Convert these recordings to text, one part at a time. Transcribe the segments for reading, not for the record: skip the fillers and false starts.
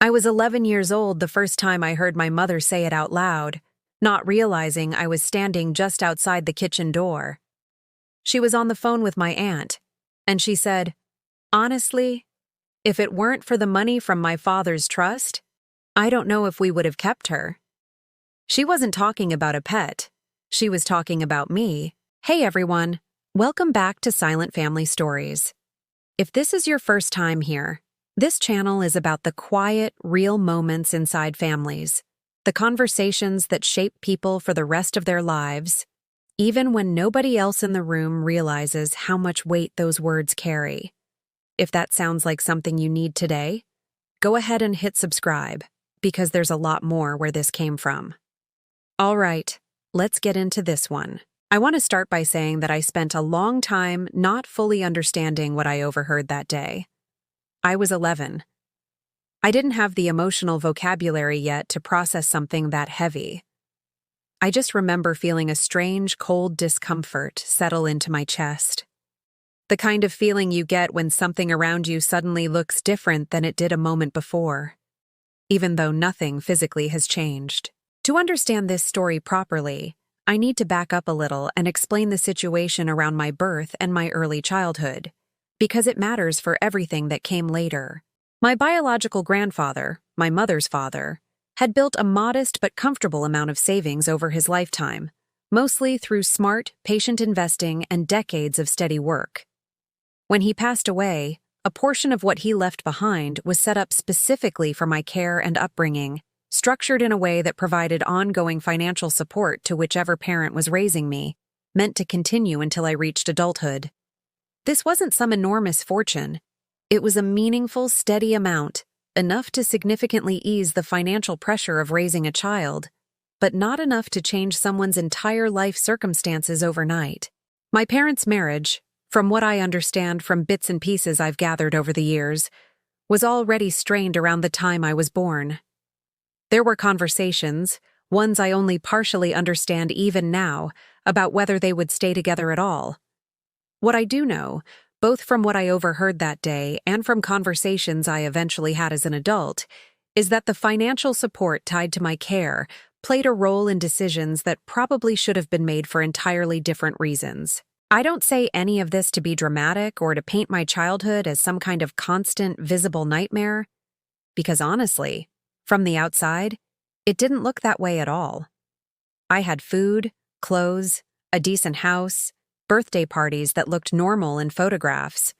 I was 11 years old the first time I heard my mother say it out loud, not realizing I was standing just outside the kitchen door. She was on the phone with my aunt, and she said, "Honestly, if it weren't for the money from my father's trust, I don't know if we would have kept her." She wasn't talking about a pet. She was talking about me. Hey everyone, welcome back to Silent Family Stories. If this is your first time here, this channel is about the quiet, real moments inside families, the conversations that shape people for the rest of their lives, even when nobody else in the room realizes how much weight those words carry. If that sounds like something you need today, go ahead and hit subscribe, because there's a lot more where this came from. All right, let's get into this one. I want to start by saying that I spent a long time not fully understanding what I overheard that day. I was 11. I didn't have the emotional vocabulary yet to process something that heavy. I just remember feeling a strange, cold discomfort settle into my chest. The kind of feeling you get when something around you suddenly looks different than it did a moment before, even though nothing physically has changed. To understand this story properly, I need to back up a little and explain the situation around my birth and my early childhood, because it matters for everything that came later. My biological grandfather, my mother's father, had built a modest but comfortable amount of savings over his lifetime, mostly through smart, patient investing and decades of steady work. When he passed away, a portion of what he left behind was set up specifically for my care and upbringing, structured in a way that provided ongoing financial support to whichever parent was raising me, meant to continue until I reached adulthood. This wasn't some enormous fortune. It was a meaningful, steady amount, enough to significantly ease the financial pressure of raising a child, but not enough to change someone's entire life circumstances overnight. My parents' marriage, from what I understand from bits and pieces I've gathered over the years, was already strained around the time I was born. There were conversations, ones I only partially understand even now, about whether they would stay together at all. What I do know, both from what I overheard that day and from conversations I eventually had as an adult, is that the financial support tied to my care played a role in decisions that probably should have been made for entirely different reasons. I don't say any of this to be dramatic or to paint my childhood as some kind of constant, visible nightmare, because honestly, from the outside, it didn't look that way at all. I had food, clothes, a decent house, birthday parties that looked normal in photographs.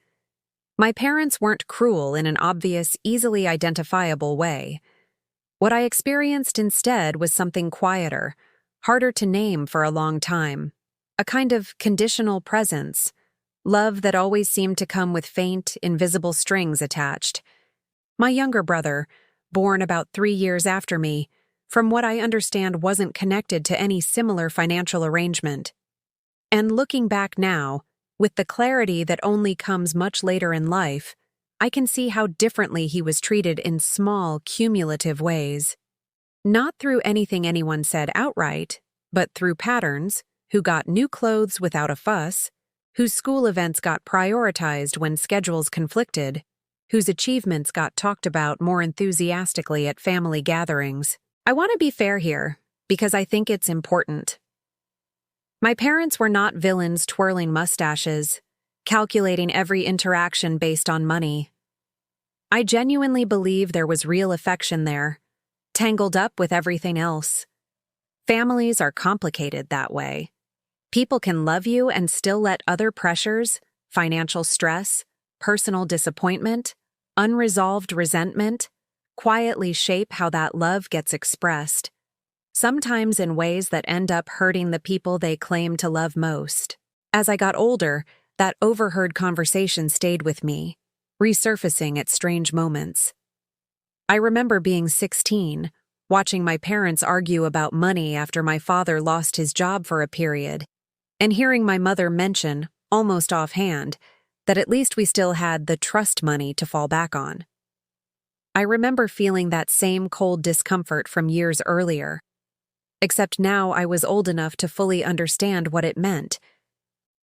My parents weren't cruel in an obvious, easily identifiable way. What I experienced instead was something quieter, harder to name for a long time, a kind of conditional presence, love that always seemed to come with faint, invisible strings attached. My younger brother, born about 3 years after me, from what I understand wasn't connected to any similar financial arrangement. And looking back now, with the clarity that only comes much later in life, I can see how differently he was treated in small, cumulative ways. Not through anything anyone said outright, but through patterns: who got new clothes without a fuss, whose school events got prioritized when schedules conflicted, whose achievements got talked about more enthusiastically at family gatherings. I want to be fair here, because I think it's important. My parents were not villains twirling mustaches, calculating every interaction based on money. I genuinely believe there was real affection there, tangled up with everything else. Families are complicated that way. People can love you and still let other pressures, financial stress, personal disappointment, unresolved resentment, quietly shape how that love gets expressed, sometimes in ways that end up hurting the people they claim to love most. As I got older, that overheard conversation stayed with me, resurfacing at strange moments. I remember being 16, watching my parents argue about money after my father lost his job for a period, and hearing my mother mention, almost offhand, that at least we still had the trust money to fall back on. I remember feeling that same cold discomfort from years earlier, except now I was old enough to fully understand what it meant.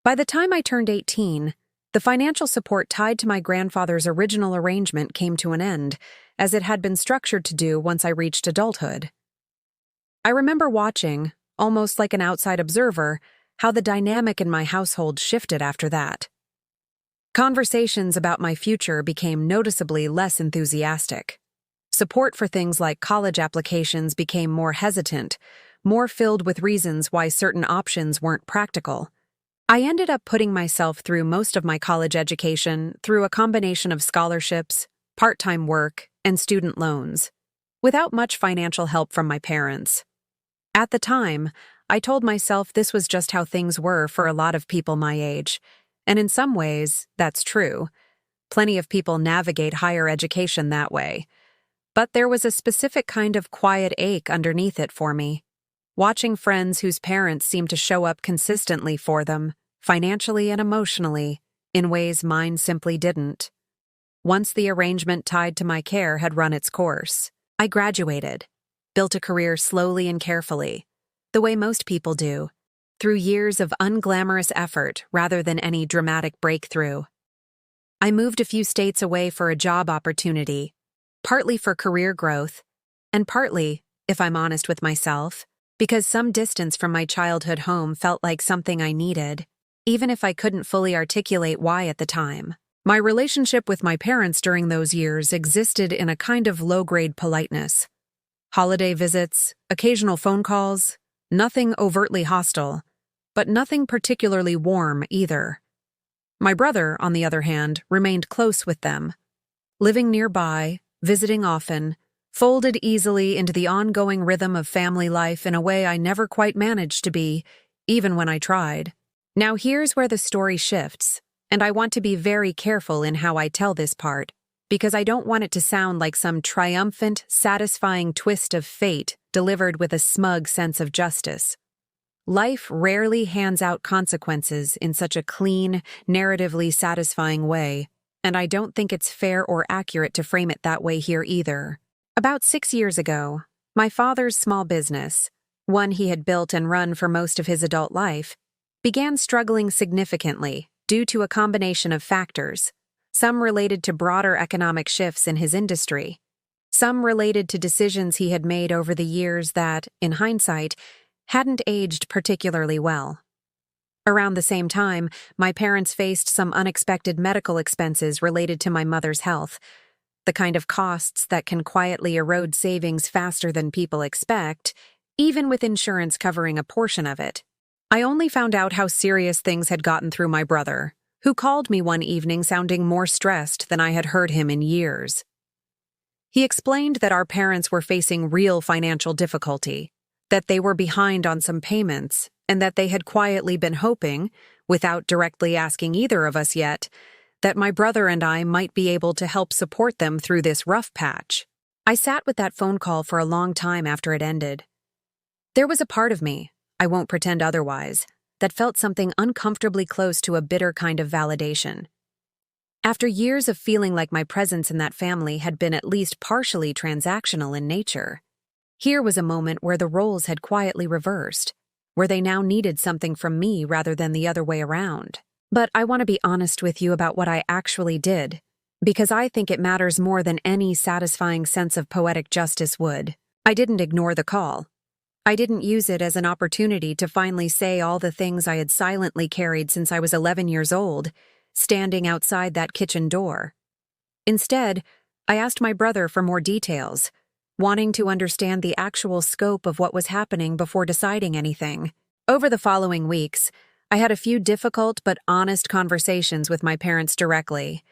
By the time I turned 18, The financial support tied to my grandfather's original arrangement came to an end, as it had been structured to do once I reached adulthood. I remember watching, almost like an outside observer, how the dynamic in my household shifted after that. Conversations about my future became noticeably less enthusiastic. Support for things like college applications became more hesitant, more filled with reasons why certain options weren't practical. I ended up putting myself through most of my college education through a combination of scholarships, part-time work, and student loans, without much financial help from my parents. At the time, I told myself this was just how things were for a lot of people my age, and in some ways, that's true. Plenty of people navigate higher education that way. But there was a specific kind of quiet ache underneath it for me. Watching friends whose parents seemed to show up consistently for them, financially and emotionally, in ways mine simply didn't. Once the arrangement tied to my care had run its course, I graduated, built a career slowly and carefully, the way most people do, through years of unglamorous effort rather than any dramatic breakthrough. I moved a few states away for a job opportunity, partly for career growth, and partly, if I'm honest with myself, because some distance from my childhood home felt like something I needed, even if I couldn't fully articulate why at the time. My relationship with my parents during those years existed in a kind of low-grade politeness. Holiday visits, occasional phone calls, nothing overtly hostile, but nothing particularly warm either. My brother, on the other hand, remained close with them, living nearby, visiting often, folded easily into the ongoing rhythm of family life in a way I never quite managed to be, even when I tried. Now here's where the story shifts, and I want to be very careful in how I tell this part, because I don't want it to sound like some triumphant, satisfying twist of fate delivered with a smug sense of justice. Life rarely hands out consequences in such a clean, narratively satisfying way, and I don't think it's fair or accurate to frame it that way here either. About 6 years ago, my father's small business, one he had built and run for most of his adult life, began struggling significantly due to a combination of factors, some related to broader economic shifts in his industry, some related to decisions he had made over the years that, in hindsight, hadn't aged particularly well. Around the same time, my parents faced some unexpected medical expenses related to my mother's health, the kind of costs that can quietly erode savings faster than people expect, even with insurance covering a portion of it. I only found out how serious things had gotten through my brother, who called me one evening sounding more stressed than I had heard him in years. He explained that our parents were facing real financial difficulty, that they were behind on some payments, and that they had quietly been hoping, without directly asking either of us yet, that my brother and I might be able to help support them through this rough patch. I sat with that phone call for a long time after it ended. There was a part of me, I won't pretend otherwise, that felt something uncomfortably close to a bitter kind of validation. After years of feeling like my presence in that family had been at least partially transactional in nature, here was a moment where the roles had quietly reversed, where they now needed something from me rather than the other way around. But I want to be honest with you about what I actually did, because I think it matters more than any satisfying sense of poetic justice would. I didn't ignore the call. I didn't use it as an opportunity to finally say all the things I had silently carried since I was 11 years old, standing outside that kitchen door. Instead, I asked my brother for more details, wanting to understand the actual scope of what was happening before deciding anything. Over the following weeks, I had a few difficult but honest conversations with my parents directly.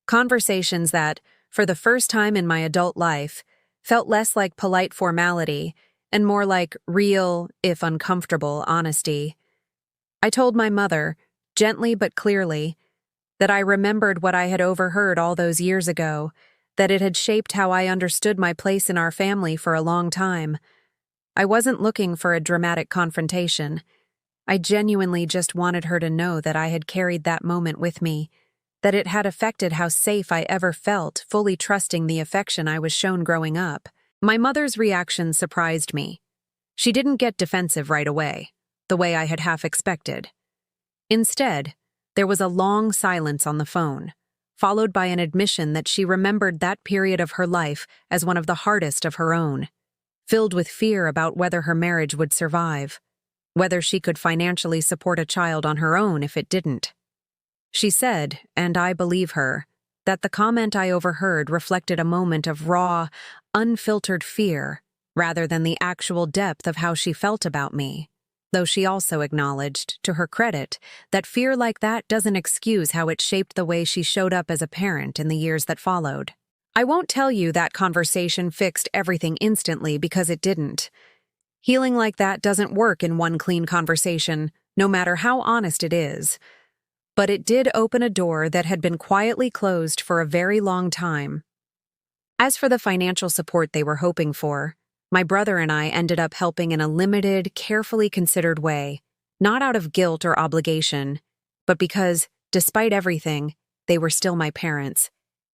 Conversations that, for the first time in my adult life, felt less like polite formality and more like real, if uncomfortable, honesty. I told my mother, gently but clearly, that I remembered what I had overheard all those years ago, that it had shaped how I understood my place in our family for a long time. I wasn't looking for a dramatic confrontation. I genuinely just wanted her to know that I had carried that moment with me, that it had affected how safe I ever felt, fully trusting the affection I was shown growing up. My mother's reaction surprised me. She didn't get defensive right away, the way I had half expected. Instead, There was a long silence on the phone, followed by an admission that she remembered that period of her life as one of the hardest of her own, filled with fear about whether her marriage would survive, whether she could financially support a child on her own if it didn't. She said, and I believe her, that the comment I overheard reflected a moment of raw, unfiltered fear rather than the actual depth of how she felt about me, though she also acknowledged, to her credit, that fear like that doesn't excuse how it shaped the way she showed up as a parent in the years that followed. I won't tell you that conversation fixed everything instantly because it didn't. Healing like that doesn't work in one clean conversation, no matter how honest it is. But it did open a door that had been quietly closed for a very long time. As for the financial support they were hoping for, my brother and I ended up helping in a limited, carefully considered way, not out of guilt or obligation, but because, despite everything, they were still my parents.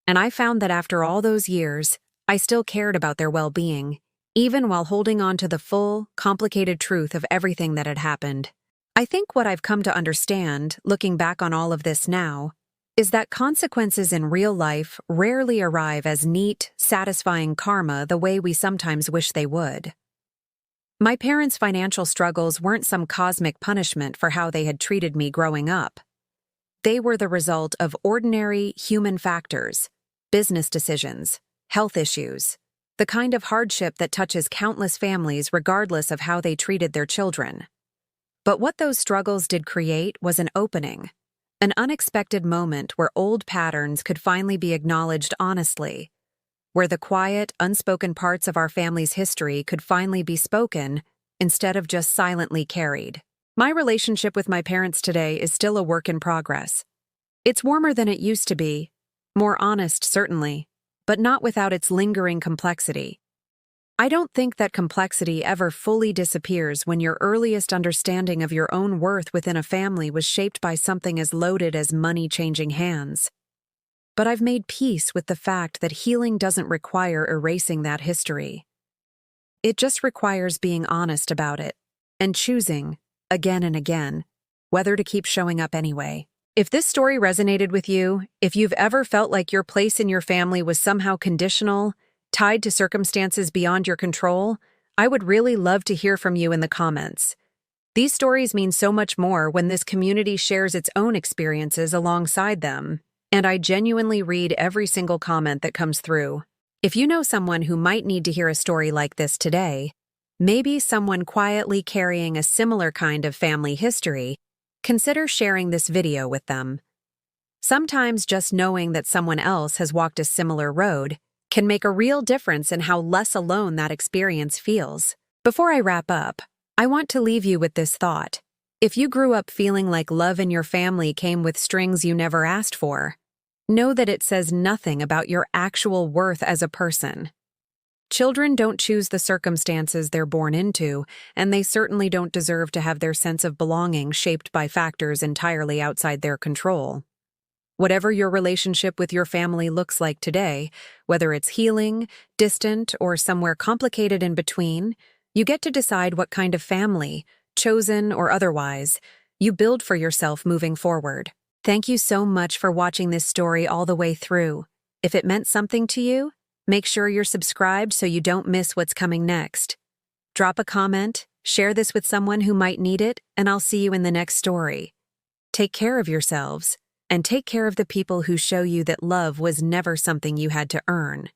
And I found that after all those years, I still cared about their well-being, even while holding on to the full, complicated truth of everything that had happened. I think what I've come to understand, looking back on all of this now, is that consequences in real life rarely arrive as neat, satisfying karma the way we sometimes wish they would. My parents' financial struggles weren't some cosmic punishment for how they had treated me growing up. They were the result of ordinary human factors, business decisions, health issues, the kind of hardship that touches countless families regardless of how they treated their children. But what those struggles did create was an opening, an unexpected moment where old patterns could finally be acknowledged honestly, where the quiet, unspoken parts of our family's history could finally be spoken instead of just silently carried. My relationship with my parents today is still a work in progress. It's warmer than it used to be, more honest certainly, but not without its lingering complexity. I don't think that complexity ever fully disappears when your earliest understanding of your own worth within a family was shaped by something as loaded as money changing hands. But I've made peace with the fact that healing doesn't require erasing that history. It just requires being honest about it and choosing, again and again, whether to keep showing up anyway. If this story resonated with you, if you've ever felt like your place in your family was somehow conditional, tied to circumstances beyond your control, I would really love to hear from you in the comments. These stories mean so much more when this community shares its own experiences alongside them, and I genuinely read every single comment that comes through. If you know someone who might need to hear a story like this today, maybe someone quietly carrying a similar kind of family history, consider sharing this video with them. Sometimes just knowing that someone else has walked a similar road can make a real difference in how less alone that experience feels. Before I wrap up, I want to leave you with this thought. If you grew up feeling like love in your family came with strings you never asked for, know that it says nothing about your actual worth as a person. Children don't choose the circumstances they're born into, and they certainly don't deserve to have their sense of belonging shaped by factors entirely outside their control. Whatever your relationship with your family looks like today, whether it's healing, distant, or somewhere complicated in between, you get to decide what kind of family, chosen or otherwise, you build for yourself moving forward. Thank you so much for watching this story all the way through. If it meant something to you, make sure you're subscribed so you don't miss what's coming next. Drop a comment, share this with someone who might need it, and I'll see you in the next story. Take care of yourselves. And take care of the people who show you that love was never something you had to earn.